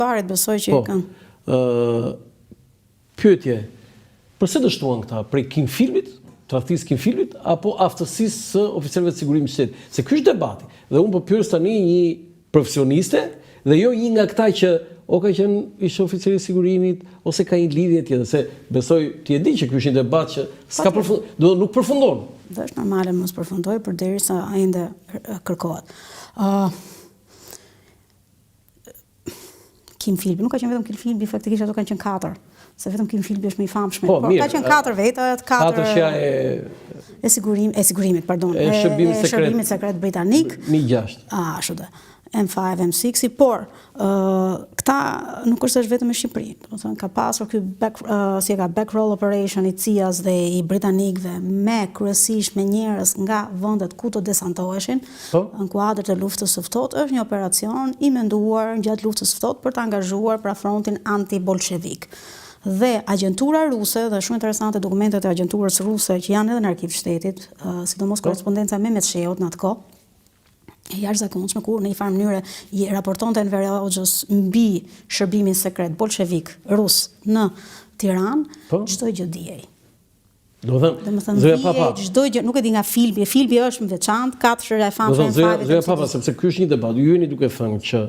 Parit besoj që i kanë. Pyetje, përse dështuan këta? Prej Kinfilmit, tradhtisë Kinfilmit, apo aftësisë së oficerëve të sigurimit të shtetit? Se ky është debati. Dhe unë po pyes tani një profesioniste dhe jo një nga këta që o ka qenë ishte oficeri i sigurimit ose ka një lidhje tjetër, se besoj ti e di që ky është një debat që s'ka nuk përfundon. Dhe është normale mos përfundoj përderisa ende kërkohet. Kinfilmi, nuk ka qenë vetëm Kinfilmi, faktikisht ato kanë qenë 4. Se vetëm Kinfilmi është më i famshëm. Po, ka qenë 4 veta, 4 e sigurimit, pardon. E shërbimit sekret britanik. Mi 6. Ashtu dhe. M5, M6, por këta nuk është vetëm në Shqipëri. Domethënë ka pasur ky backroll operation i CIA-s dhe i britanikëve kryesisht me njerëz nga vendet ku të desantoheshin në kuadër të luftës së ftohtë. Është një operacion i menduar gjatë luftës së ftohtë për të angazhuar pra frontin anti-bolshevik. Dhe agjentura ruse, dhe shumë interesante dokumentet e agjenturës ruse që janë edhe në arkiv shtetit, sidomos korrespondenca me Metsheut në atë kohë, e jashtëzakonshme kur në një farë mënyrë i raportonte Enver Hoxhës mbi shërbimin sekret bolshevik rus në Tiranë, çdo gjë dijej. Domethënë Papa, çdo gjë, nuk e di nga filmi është më veçantë, 4 e famshme e Zoja Papa, sepse ky është një debat. Ju jeni duke thënë që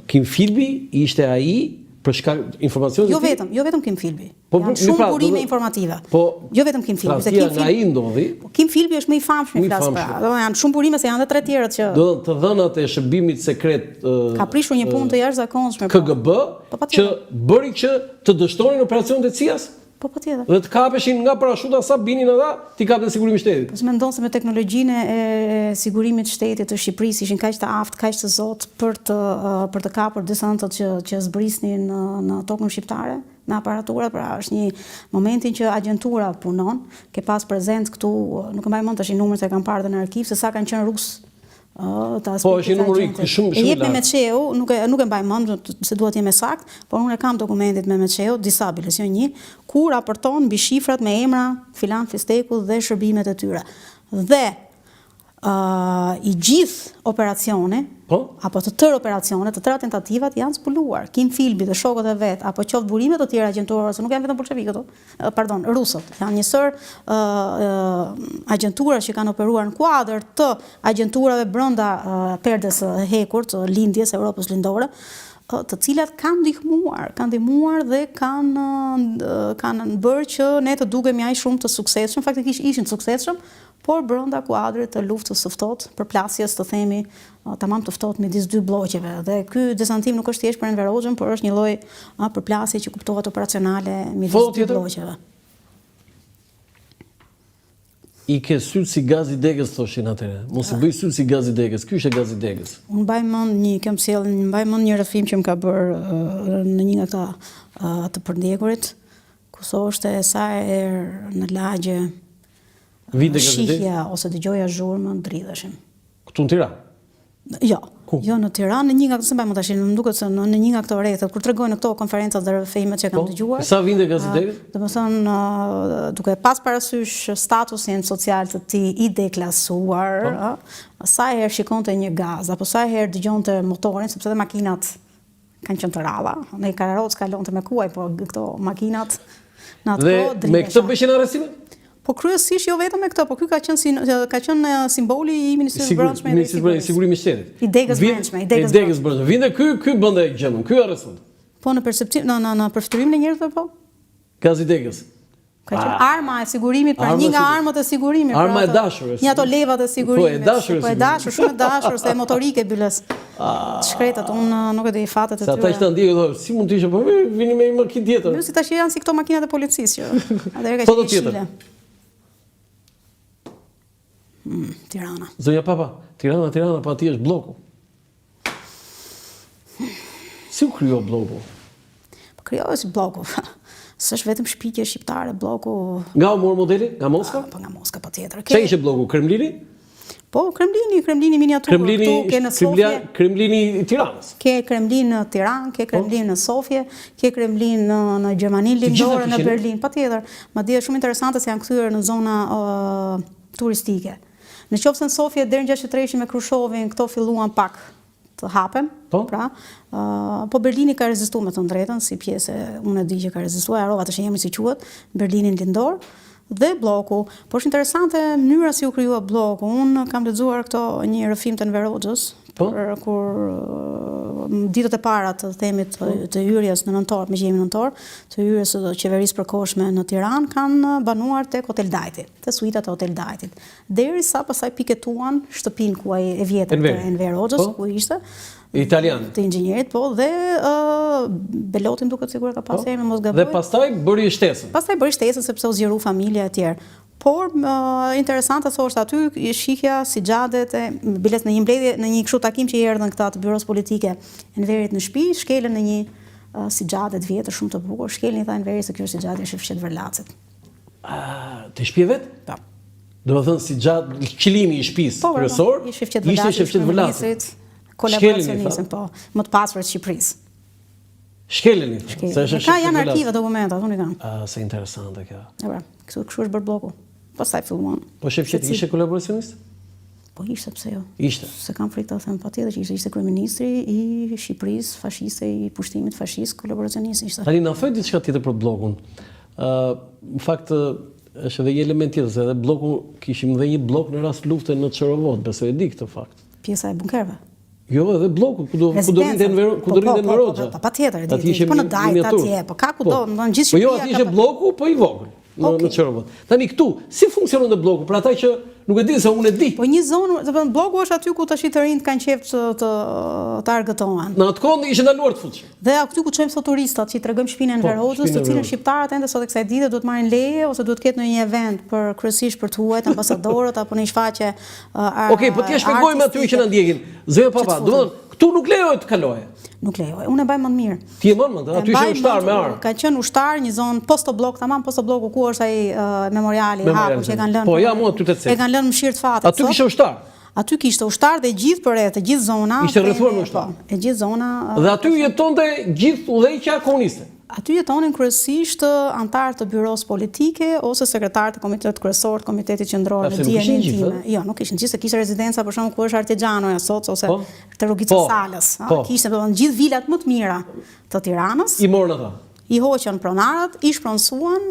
Kinfilmi ishte ai për shkak informacionit. Jo vetëm Kinfilmi. Janë shumë burime informative. Jo vetëm Kinfilmi, se Kinfilmi është më i famshëm i flas pra. Janë shumë burime se janë edhe 3 tjerët që të dhënat e shërbimit sekret ka prishur një punë të jashtëzakonshme KGB që bëri që të dështonin operacionet e CIA-s. Po patjetër. Dhe të kapeshin nga parashuta sa binin ata, ti kapte sigurimin e shtetit. Po mendon se me teknologjinë e sigurimit të shtetit të Shqipërisë ishin kaq të aftë, kaq të zotë për të kapur desantët që zbrisnin në tokën shqiptare, në aparaturë, pra është një momentin që agjentura punon, ke pas prezencë këtu, nuk e mbaj mend tash numrin se kam parë në arkiv se sa kanë qenë rusë. Po, është një numër shumë e jep me Metsheut, nuk e mbaj mend se duhet jemi sakt, por unë kam dokumentet me Metsheut, disa biles, jo një, ku raporton mbi shifrat me emra filan Fisteku dhe shërbimet e tyre. Dhe i gjithë operacione, apo të tërë operacionet, të tëra tentativat janë zbuluar. Kinfilmi dhe shokët e vet, apo qoftë burime të tjera agjenturore, se nuk janë vetëm bolshevikët, pardon, rusët. Janë njësër agjentura që kanë operuar në kuadër të agjenturave brenda perdes hekur të lindjes Europës lindore, të cilat kanë ndihmuar dhe kanë bërë që ne të dukemi aq shumë të suksesshëm, faktikisht ishin të suksesshëm, por brenda kuadrit të luftës së ftohtë, përplasjes të themi tamam të ftohtë midis 2 bllokeve. Dhe ky desantim nuk është thjesht për Enver Hoxhën, por është një lloj përplasje që kuptohet operacionale midis 2 bllokeve. I ke syll si gazi degës, thoshin atëherë. Mos i bëj syll si gazi degës. Ky është gazi degës. Unë mbaj mend një rrëfim që më ka bërë në një nga këta të përndjekurit, ku thoshte sa herë në lagje shihja ose dëgjoja zhurmën, dridheshim. Këtu në Tiranë? Jo. Jo në Tiranë, në një nga këto, më tash, më duket se në një nga këto rrethet kur tregojnë këto konferencat dhe rrëfimet që kam dëgjuar. Sa vinte gazeteri? Domethënë, duke pas parasysh statusin social të tij i deklasuar, sa herë shikonte një gaz apo sa herë dëgjonte motorin, sepse edhe makinat kanë qenë të rralla. Në karrocë kalonte me kuaj, po këto makinat në atë kohë dhe me këtë bëshin arrestimet? Po kryesisht jo vetëm me këtë, po ky ka qenë simboli i Ministrisë së Brendshme i Sigurimit të Shtetit. I degës brendshme, Vinte ky bënte gjëmën, ky arreston. Po në perceptim në përfiturimin e njerëzve po? Gazi degës. Ka qenë arma e sigurimit, pra një nga armët e sigurimit. Arma e dashur. Një ato levat e sigurimit. Po e dashur, shumë e dashur, se motorike byles. Shkretat, unë nuk e di fatet e tyre. Sa ata që të ndjekë, si mund të ishte, po vini me një makinë tjetër. Jo, si tash janë si këto makinat e policisë që atëherë ka qenë shile. Tirana. Zonja Papa, Tirana, pa ti është bloku. Si u kryo bloku? Kryohet si bloku. S'është vetëm shpikje shqiptare, bloku. Nga u mor modeli? Nga Moska? Po nga Moska patjetër. Çfarë ishte bloku? Kremlini? Po, Kremlini miniaturë. Këtu ke në Sofje. Kremlini i Tiranës. Ke Kremlin në Tiranë, ke Kremlin në Sofje, ke Kremlin në Gjermaninë Lindore, në Berlin, patjetër. Madje shumë interesante se janë kthyer në zona turistike. Në qoftë se në Sofje deri në 63 me Krushovin këto filluan pak të hapen, Po. pra, po Berlini ka rezistuar me të drejtën, si pjesë, unë e di që ka rezistuar, harrova të shehemi si quhet, Berlinin lindor, dhe bloku. Po është interesante mënyra si u krijua bloku. Unë kam lexuar një rrëfim të Enver Hoxhës, kur ditët e para të themit të hyrjes në nëntor, me që jemi nëntor, të hyrjes së qeverisë përkohshme në Tiranë, kanë banuar tek Hotel Dajti, te suitat e Hotel Dajtit. Derisa pastaj piketuan shtëpinë ku ai e vjetër të Enver Hoxhës, ku ishte italian të inxhinierit, po, dhe Belotin duket sigur ka pasur emrin, mos gaboj. Dhe pastaj bëri shtesën. Pastaj bëri shtesën sepse u zgjeru familja e tjerë. Por interesante thoshte aty shihja si xhadet e biles në një mbledhje, në një kështu takim që i erdhën këta të byros politike Enverit në shtëpi, shkelën në një si xhadet vjetër shumë të bukur, shkelën i tha Enverit se kjo është si xhadi i fshet Verlacit. Të shtëpi vet? Po. Do të thënë si xhat qëllimi i shtëpisë kryesor, ishte fshet Verlacit. Kolaboracionistin, po, më të pasurit të Shqipërisë. Shkelën i tha. Ka janë arkive dokumentat, unë i kam. Se interesante kjo. Kështu është bërë bloku. Pastaj filluan. Po Shefqeti ishte kolaboracionist? Po ishte, pse jo? Ishte. Se kam frikë të them patjetër që ishte kryeministri i Shqipërisë, fashiste, i pushtimit fashist, kolaboracionist ishte. Tani na thoj diçka tjetër për bllokun. Në fakt është edhe një element tjetër, se edhe bloku kishim dhe një blok në rast lufte në Çorovod, besoj e di këtë fakt. Pjesa e bunkerëve. Jo, edhe bloku, ku do rrinte Enver Hoxha. Patjetër, po në Dajt atje, po ka kudo, në gjithë Shqipëria. Po jo, aty ishte bloku, po i vogël në Çorovod. Tani këtu, si funksionon bloku? Për ata që nuk e di se unë e di. Po një zonë, domethënë bloku është aty ku tash të rinjt kanë qejf të argëtohen. Në atë kohë ishte ndaluar të futesh. Dhe aty ku çojmë sot turistat, që i tregojmë shtëpinë Enver Hoxhës, të cilën shqiptarët ende sot e kësaj dite duhet marrin leje ose duhet ketë në një event për kryesisht për të huajt ambasadorët apo në një shfaqje. Okej, po ti shpjegojmë aty që na ndjekin. Zëja papa, domethënë këtu nuk lejohet të kaloje. Nuk lejohet. Unë e mbaj më të mirë. Ti e mban më, aty ishte ushtar me armë. Ka qenë ushtar, një zonë postoblok, tamam postobloku ku është ai memoriali i hapur që e kanë lënë. Po ja, mua aty të cek. E kanë lënë mëshirë të fatit. Aty kishte ushtar. Aty kishte ushtar dhe gjithë përreth, të gjithë zona. Ishte rrethuar me ushtar. E gjithë zona. Dhe aty jetonte gjithë udhëheqja komuniste. Aty jetonin kryesisht antarë të byros politike ose sekretarë të komitetit kryesor të komitetit qendror në dijenin time. Jo, nuk ishin gjithë, se kishte rezidenca për shembull ku është Artigjanoja sot ose te Rrugica Salës. Kishte domethënë gjithë vilat më të mira të Tiranës. I morën ata. I hoqën pronarët, i shpronsuan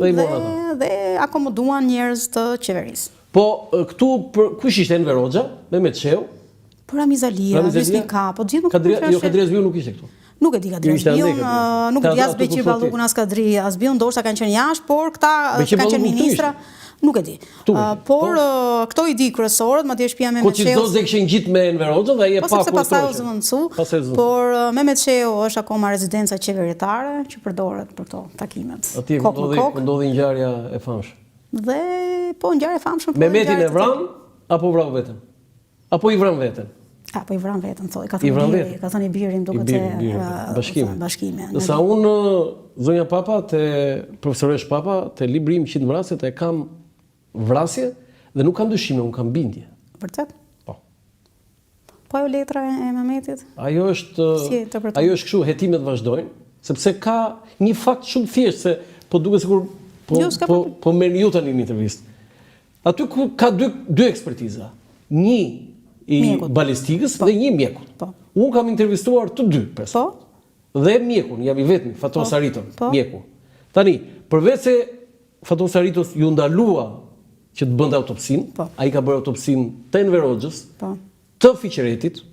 dhe akomoduan njerëz të qeverisë. Po këtu kush ishte Enver Hoxha? Mehmet Sheu? Po Ramiz Alia, Hysni Ka, po gjithë Jo, Kadri Azbiu nuk ishte këtu. Nuk e di Kadri Azbiun, nuk e di as Beqir Ballukun as Kadri Azbiun, ndoshta kanë qenë jashtë, por këta kanë qenë ministra. Nuk e di. Por këto i di kryesorët, madje shtëpia Mehmet Sheu. Koçizoze kishin gjithë me Enver Hoxhën dhe ai e pa kurrë. Pastaj u zëvendësu. Por Mehmet Sheu është akoma rezidenca qeveritare që përdoret për këto takimet. Atje ndodhi ngjarja e famshme. Dhe po ngjarje e famshme. Mehmetin e vran apo vrau veten? Apo i vran veten? Po i vran veten, thoi, ka thënë birin duket se bashkime. Nësa unë, zonja Papa, profesoresh Papa, te libri im 100 vrasjet e kam vrasje dhe nuk kam dyshime, unë kam bindje. Vërtet? Po. Po ajo letra e Mehmetit? Ajo është kështu, hetimet vazhdojnë, sepse ka një fakt shumë thjesht, se po duket sikur po merrni ju tani në intervistë. Aty ka dy ekspertiza. Një i balistikës dhe një mjekut. Unë kam intervistuar të dy person. Dhe mjekun, jam i vetmi, Fatos Ariton, mjeku. Tani, përveç se Fatos Aritos ju ndalua që të bënte autopsin, ai ka bërë autopsin të Enver Hoxhës, të Fiqeretit,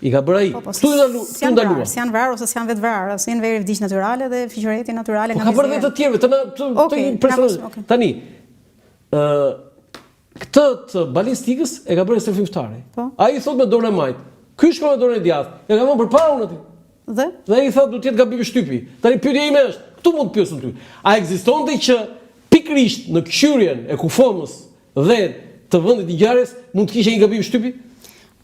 i ka bërë ai. Ktu ju ndalua. Si janë vrarë ose si janë vetë vrarë, si Enveri vdiq natyrale dhe Fiqereti natyrale nga mizera. Ka bërë dhe të tjerëve, të një personazh. Tani, këtë të balistikës e ka bërë Serfim Ftari. Ai thot me dorën e majt. Ky shkon me dorën e djathtë. E ka vënë përpara unë aty. Dhe ai thot duhet të jetë gabim shtypi. Tani pyetja ime është, këtu mund të pyesim ty. A ekzistonte që pikërisht në këshyrjen e kufomës dhe të vendit të ngjarjes mund të kishte një gabim shtypi?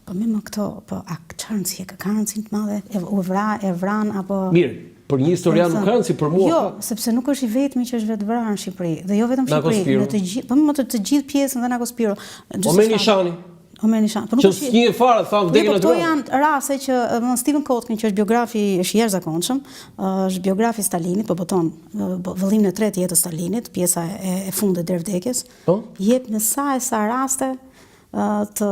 Po më këto, po a çarnci ka rëndësi të madhe e vran apo Mirë. Për një historian nuk ka rëndësi, për mua. Jo, sepse nuk është i vetmi që është vetë vrarë në Shqipëri. Dhe jo vetëm në Shqipëri, në të gjithë, po më të gjithë pjesën dhe Nako Spiro. Omer Nishani. Që s'një fare, thamë vdekin aty. Këto janë raste që Stephen Kotkin, që është biografi, është jashtëzakonshëm, është biografi Stalinit, po boton vëllimin e tretë jetës Stalinit, pjesa e fundit deri vdekjes. Jep në sa raste të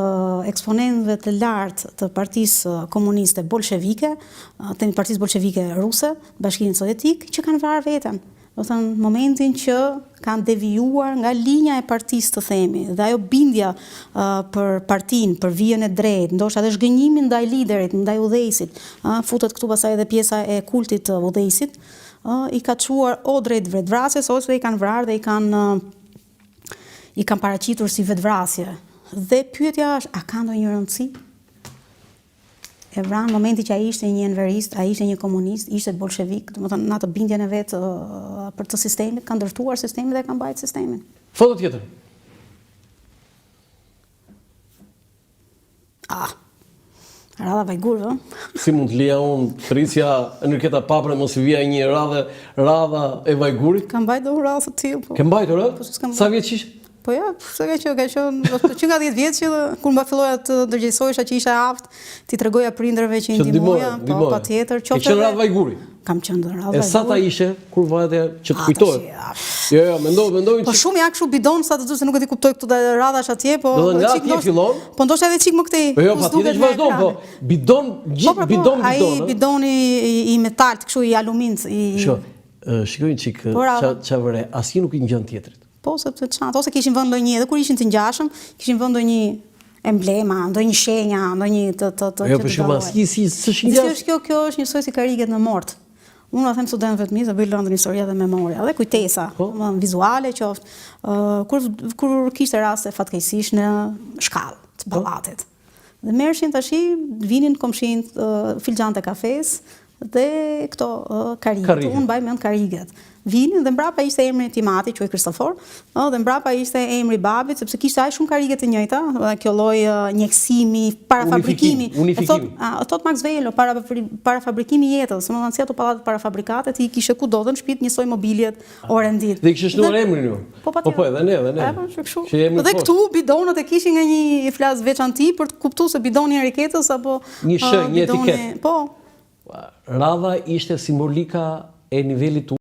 eksponentëve të lartë të Partisë Komuniste Bolshevike, të Partisë Bolshevike Ruse, Bashkimin Sovjetik, që kanë vrarë veten. Do të thënë momentin që kanë devijuar nga linja e partisë, të themi, dhe ajo bindja për partinë, për vijën e drejtë, ndoshta edhe zhgënjimin ndaj liderit, ndaj udhëheqësit, futet këtu pastaj edhe pjesa e kultit të udhëheqësit, i ka çuar o drejt vetvrasjes ose i kanë vrarë dhe i kanë paraqitur si vetvrasje. Dhe pyetja është, a ka ndonjë rëndësi? E vranë momenti që ai ishte një enverist, ai ishte një komunist, ishte bolshevik, domethënë në atë bindjen e vet për të sistemit, ka ndërtuar sistemin dhe ka mbajtur sistemin. Foto tjetër. Radha Vajgurë, Si mund të lija unë të rrisja Enriqueta Papre, mos i vija një radha e Vajgurit? ka mbajtur radhë të tillë, po. Ke mbajtur, s'kam Sa vjeç ishe? Po ja, se ka qenë që nga 10 vjeç që kur mba filloja të ndërgjegjësohesha që isha aftë, ti tregoja prindërve që i ndihmoja, po patjetër, Ke qenë radhë Vajguri? Kam qenë radhë E Vajguri. sa ta ishe kur vajte që të kujtohet? Jo, mendoj Po shumë ja kështu bidon sa të thotë se nuk e di kuptoj këtu radhash atje, po do nga atje fillon. Po ndoshta edhe çik më këtej. Po jo, patjetër që vazhdon, po bidon gjithë bidon. Ai bidoni i metalt, kështu i aluminit, Shikoj një çik ç'a vëre, asnjë nuk i ngjan tjetrit. Po, sepse çanta, ose kishin vënë ndonjë, edhe kur ishin të ngjashëm, kishin vënë ndonjë emblema, ndonjë shenja, ndonjë të Jo, për shkak si është kjo është njësoj si kariget në mort. Unë them studentëve të mi, të bëj lëndën historia dhe memoria, dhe kujtesa, vizuale qoftë, kur kishte raste fatkeqësisht në shkallë të pallatit. Dhe merrshin tashi, vinin komshinët, filxhante kafes dhe këto kariget. Unë mbaj mend kariget. Vinin dhe mbrapa ishte emri i Timati, quaj Kristofor, dhe mbrapa ishte emri i babit, sepse kishte aq shumë karige të njëjta, kjo lloj njeksimi, parafabrikimi. Thot Max Velo, parafabrikimi i jetës, domethënë si ato pallate parafabrikate, ti kishe kudo dhe në shtëpi njësoj mobiljet orendit. Dhe kishe shtuar emrin ju. Po edhe ne. Dhe këtu bidonët e kishin nga një flas veçanti për të kuptuar se bidoni i Enriquetës apo një etiket. Po. Radha ishte simbolika e nivelit